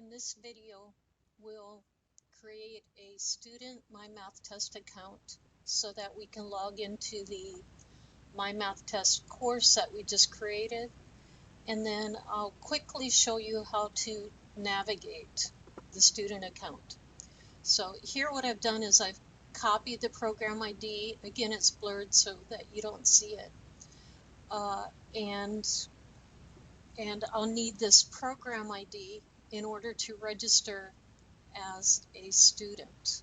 in this video, we'll create a student MyMathTest account so that we can log into the MyMathTest course that we just created. And then I'll quickly show you how to navigate the student account. So here what I've done is I've copied the program ID. Again, it's blurred so that you don't see it. And I'll need this program ID in order to register as a student.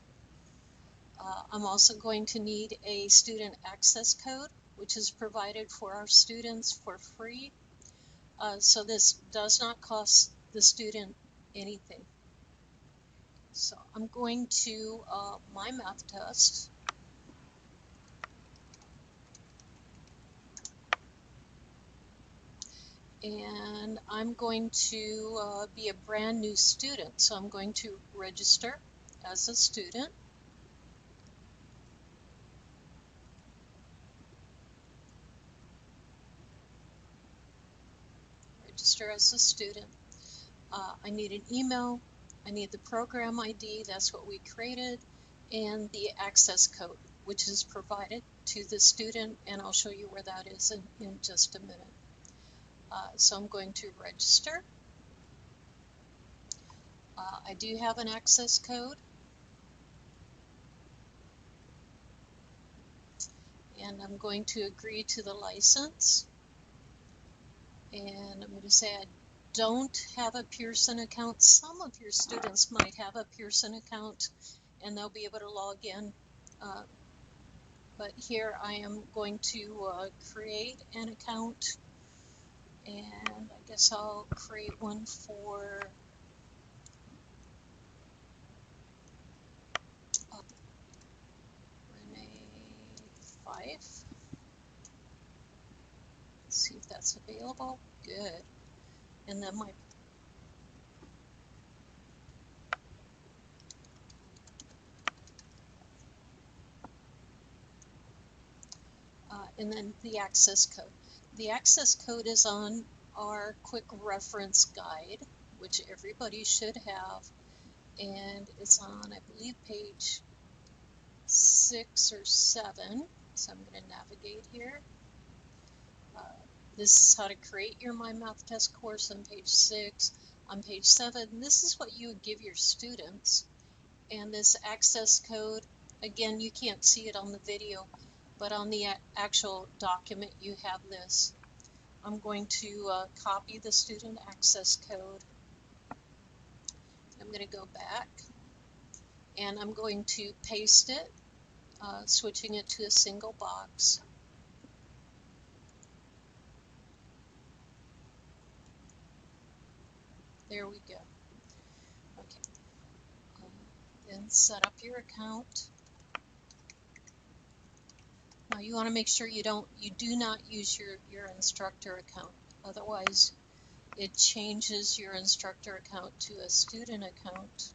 I'm also going to need a student access code, which is provided for our students for free. So this does not cost the student anything. So I'm going to MyMathTest. And I'm going to be a brand new student. So I'm going to register as a student. Register as a student. I need an email. I need the program ID, that's what we created, and the access code, which is provided to the student, and I'll show you where that is in just a minute. So I'm going to register. I do have an access code. And I'm going to agree to the license. And I'm going to say I don't have a Pearson account. Some of your students might have a Pearson account and they'll be able to log in. But here I am going to create an account, and I guess I'll create one for Renee 5. Let's see if that's available. Good. And then my and then the access code. The access code is on our quick reference guide, which everybody should have, and it's on, I believe, page 6 or 7. So I'm going to navigate here. This is how to create your MyMathTest course on page 6. On page 7, this is what you would give your students. And this access code, again, you can't see it on the video, but on the actual document you have this. I'm going to copy the student access code. I'm going to go back and I'm going to paste it, switching it to a single box. There we go. Okay. Then set up your account. Now you want to make sure you do not use your instructor account. Otherwise, it changes your instructor account to a student account.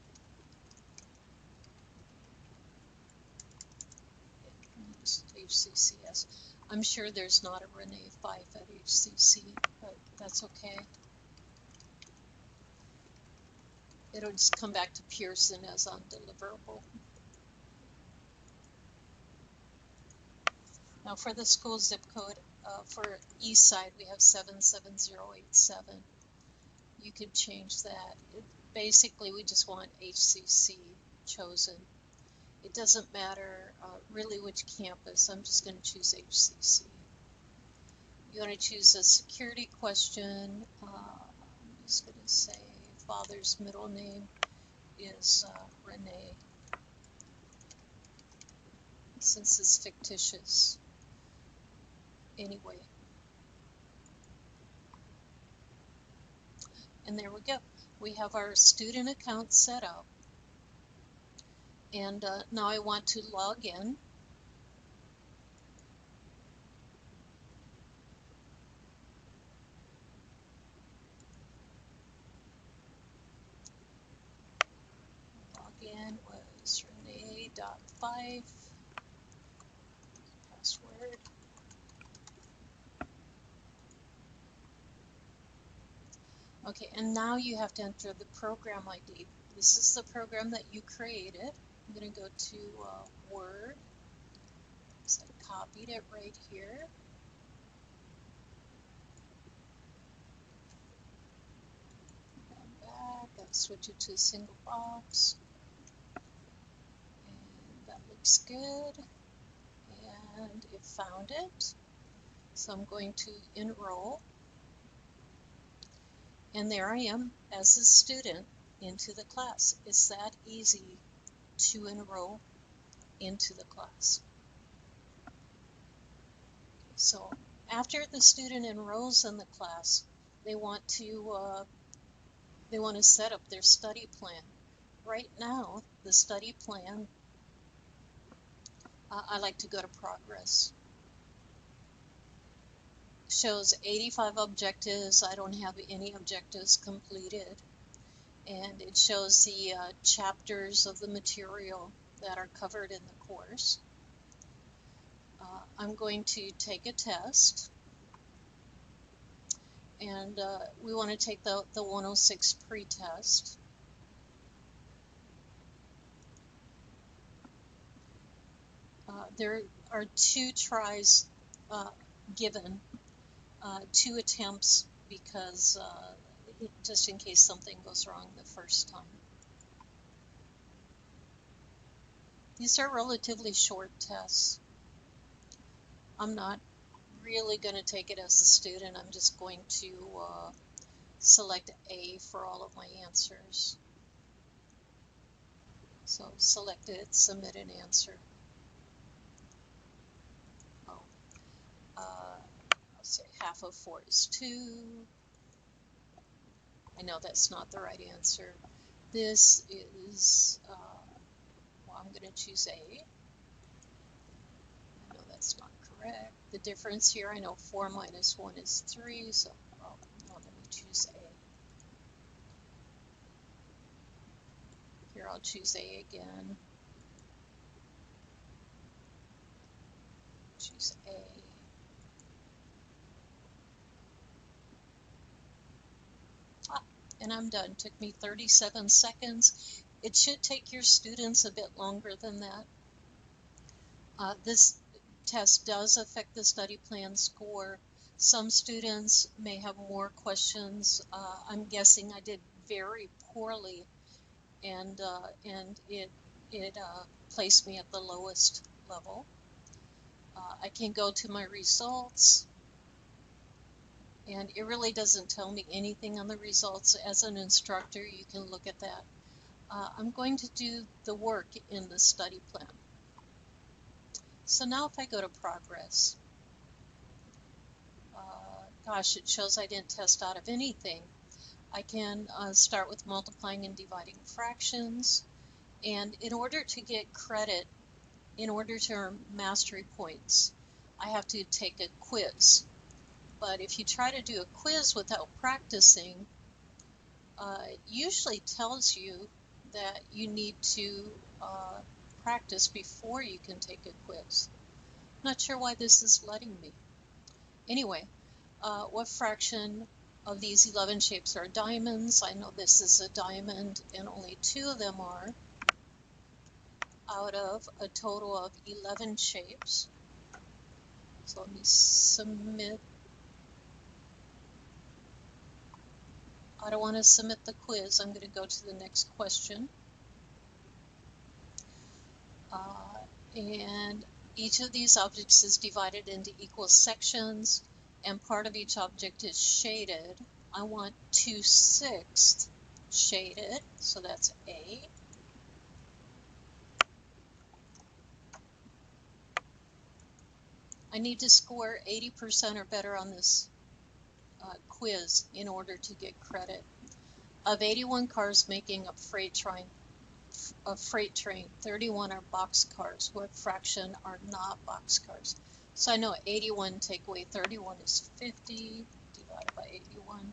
HCCS. I'm sure there's not a Renee 5 at HCC, but that's okay. It'll just come back to Pearson as undeliverable. Now for the school zip code, for Eastside we have 77087. You could change that. Basically we just want HCC chosen. It doesn't matter really which campus. I'm just going to choose HCC. You want to choose a security question. I'm just going to say father's middle name is Renee, since it's fictitious anyway. And there we go. We have our student account set up. And now I want to log in. Login was Renee.5. Password. Okay, and now you have to enter the program ID. This is the program that you created. I'm going to go to Word. So I copied it right here. Come back, I'll switch it to a single box. And that looks good. And it found it. So I'm going to enroll. And there I am as a student into the class. It's that easy to enroll into the class. So after the student enrolls in the class, they want to set up their study plan. Right now, the study plan, I like to go to progress. Shows 85 objectives. I don't have any objectives completed. And it shows the chapters of the material that are covered in the course. I'm going to take a test. And we want to take the 106 pre-test. There are 2 tries given, 2 attempts, because just in case something goes wrong the first time. These are relatively short tests. I'm not really going to take it as a student. I'm just going to select A for all of my answers. So select it, submit an answer. Oh, I'll say half of 4 is 2. I know that's not the right answer. This is, well, I'm going to choose A. I know that's not correct. The difference here, I know 4 minus 1 is 3, so well, no, let me choose A. Here I'll choose A again. Choose A. And I'm done. Took me 37 seconds. It should take your students a bit longer than that. This test does affect the study plan score. Some students may have more questions. I'm guessing I did very poorly, and it placed me at the lowest level. I can go to my results, and it really doesn't tell me anything on the results. As an instructor, you can look at that. I'm going to do the work in the study plan. So now if I go to progress, gosh, it shows I didn't test out of anything. I can start with multiplying and dividing fractions. And in order to get credit, in order to earn mastery points, I have to take a quiz. But if you try to do a quiz without practicing, it usually tells you that you need to practice before you can take a quiz. Not sure why this is letting me. Anyway, what fraction of these 11 shapes are diamonds? I know this is a diamond and only 2 of them are out of a total of 11 shapes. So let me submit. I don't want to submit the quiz. I'm going to go to the next question. And each of these objects is divided into equal sections, and part of each object is shaded. I want 2/6 shaded, so that's A. I need to score 80% or better on this quiz in order to get credit. Of 81 cars making up freight train, 31 are boxcars. What fraction are not boxcars? So I know 81 take away 31 is 50 divided by 81.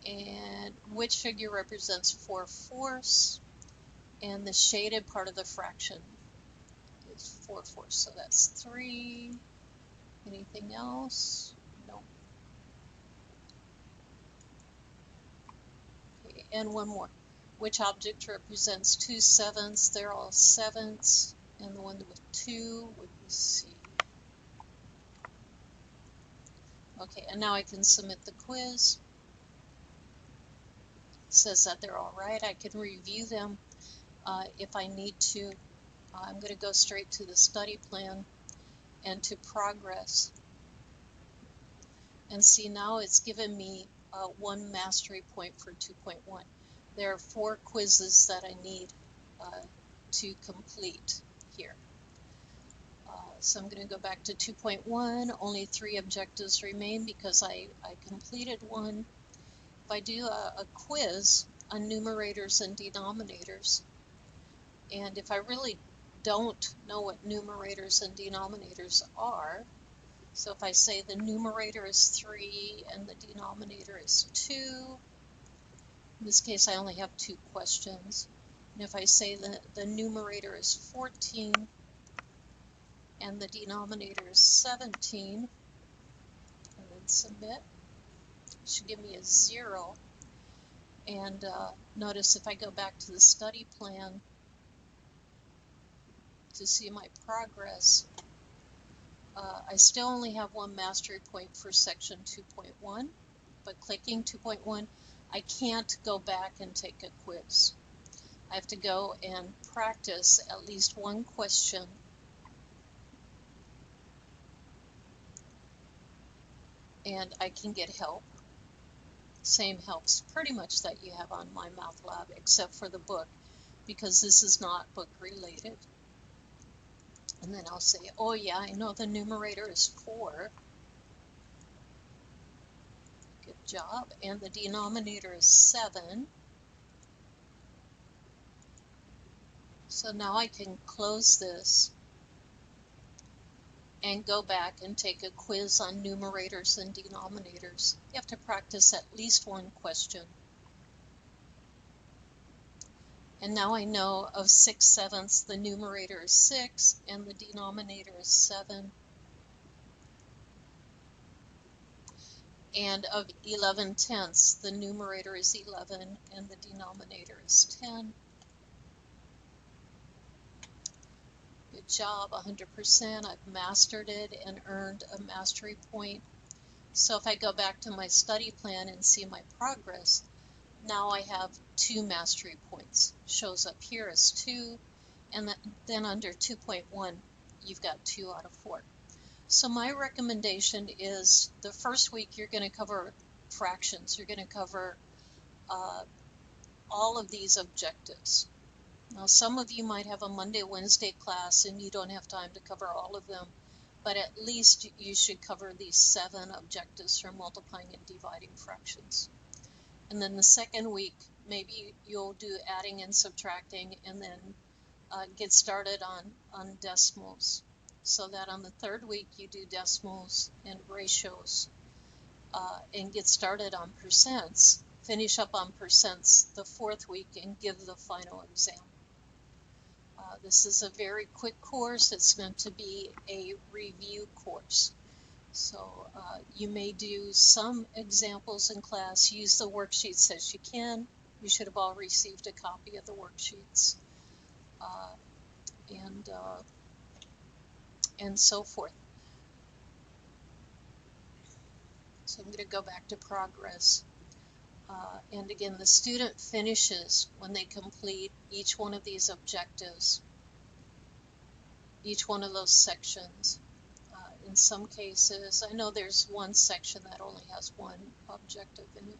And which figure represents 4/4? And the shaded part of the fraction is 4/4. So that's 3. Anything else? and one more. Which object represents 2 7s? They're all 7s, and the one with 2 would be C. Okay, and now I can submit the quiz. It says that they're all right. I can review them if I need to. I'm going to go straight to the study plan and to progress. And see, now it's given me 1 mastery point for 2.1. There are 4 quizzes that I need to complete here. So I'm going to go back to 2.1. Only 3 objectives remain because I completed one. If I do a quiz on numerators and denominators, and if I really don't know what numerators and denominators are, so if I say the numerator is 3 and the denominator is 2, in this case I only have 2 questions. And if I say the numerator is 14 and the denominator is 17, and then submit, it should give me a 0. And notice if I go back to the study plan to see my progress, I still only have 1 mastery point for section 2.1, but clicking 2.1, I can't go back and take a quiz. I have to go and practice at least 1 question and I can get help. Same helps pretty much that you have on MyMathLab, except for the book, because this is not book related. And then I'll say, oh yeah, I know the numerator is 4. Good job. And the denominator is 7. So now I can close this and go back and take a quiz on numerators and denominators. You have to practice at least 1 question. And now I know of 6 7ths, the numerator is 6 and the denominator is 7. And of 11 tenths, the numerator is 11 and the denominator is 10. Good job, 100%. I've mastered it and earned a mastery point. So if I go back to my study plan and see my progress, now I have 2 mastery points. Shows up here as 2, and then under 2.1, you've got 2 out of 4. So my recommendation is the first week you're going to cover fractions. You're going to cover all of these objectives. Now, some of you might have a Monday, Wednesday class and you don't have time to cover all of them, but at least you should cover these 7 objectives for multiplying and dividing fractions. And then the second week, maybe you'll do adding and subtracting, and then get started on decimals. So that on the 3rd week you do decimals and ratios, and get started on percents. Finish up on percents the 4th week and give the final exam. This is a very quick course. It's meant to be a review course. So you may do some examples in class. Use the worksheets as you can. You should have all received a copy of the worksheets, and so forth. So I'm going to go back to progress. And again, the student finishes when they complete each one of these objectives, each one of those sections. In some cases, I know there's one section that only has 1 objective in it.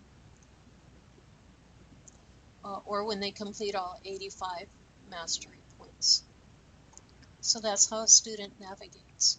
Or when they complete all 85 mastery points. So that's how a student navigates.